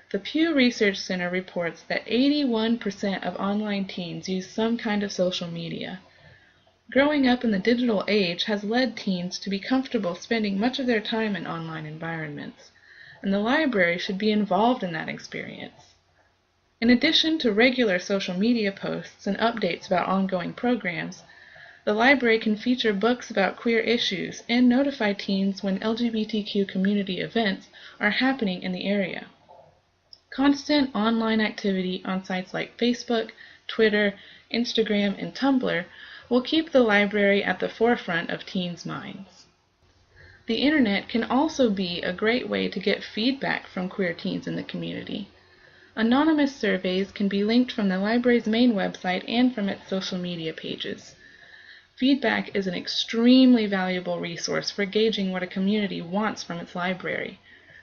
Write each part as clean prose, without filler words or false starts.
The Pew Research Center reports that 81% of online teens use some kind of social media. Growing up in the digital age has led teens to be comfortable spending much of their time in online environments, and the library should be involved in that experience. In addition to regular social media posts and updates about ongoing programs, the library can feature books about queer issues and notify teens when LGBTQ community events are happening in the area. Constant online activity on sites like Facebook, Twitter, Instagram, and Tumblr will keep the library at the forefront of teens' minds. The internet can also be a great way to get feedback from queer teens in the community. Anonymous surveys can be linked from the library's main website and from its social media pages. Feedback is an extremely valuable resource for gauging what a community wants from its library,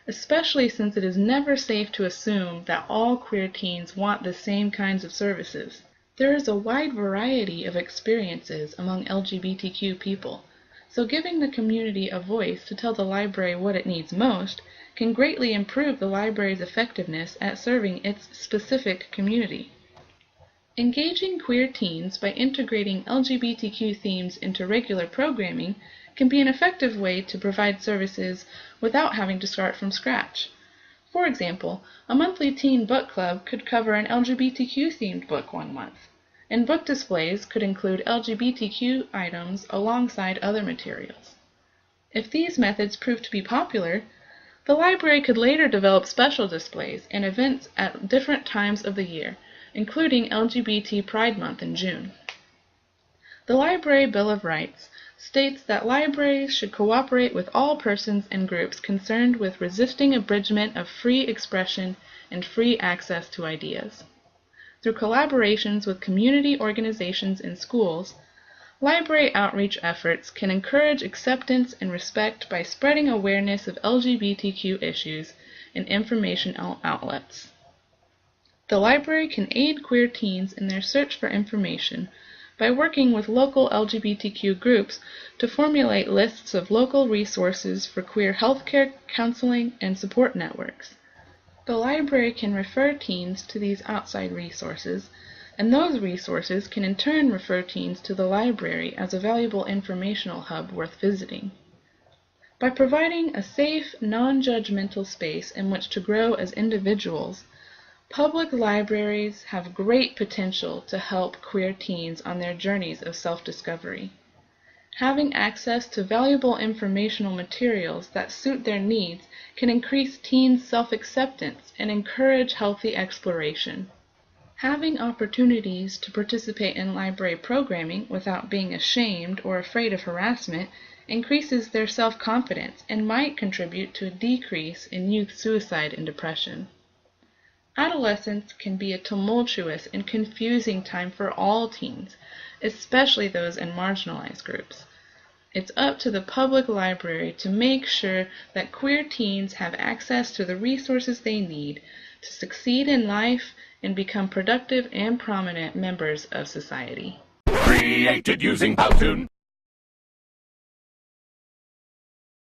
especially since it is never safe to assume that all queer teens want the same kinds of services. There is a wide variety of experiences among LGBTQ people, so giving the community a voice to tell the library what it needs most can greatly improve the library's effectiveness at serving its specific community. Engaging queer teens by integrating LGBTQ themes into regular programming can be an effective way to provide services without having to start from scratch. For example, a monthly teen book club could cover an LGBTQ-themed book one month, and book displays could include LGBTQ items alongside other materials. If these methods prove to be popular, the library could later develop special displays and events at different times of the year, including LGBT Pride Month in June. The Library Bill of Rights states that libraries should cooperate with all persons and groups concerned with resisting abridgment of free expression and free access to ideas. Through collaborations with community organizations and schools, library outreach efforts can encourage acceptance and respect by spreading awareness of LGBTQ issues in information outlets. The library can aid queer teens in their search for information by working with local LGBTQ groups to formulate lists of local resources for queer healthcare, counseling, and support networks. The library can refer teens to these outside resources, and those resources can in turn refer teens to the library as a valuable informational hub worth visiting. By providing a safe, non-judgmental space in which to grow as individuals, public libraries have great potential to help queer teens on their journeys of self-discovery. Having access to valuable informational materials that suit their needs can increase teens' self-acceptance and encourage healthy exploration. Having opportunities to participate in library programming without being ashamed or afraid of harassment increases their self-confidence and might contribute to a decrease in youth suicide and depression. Adolescence can be a tumultuous and confusing time for all teens, especially those in marginalized groups. It's up to the public library to make sure that queer teens have access to the resources they need to succeed in life and become productive and prominent members of society. Created using PowToon.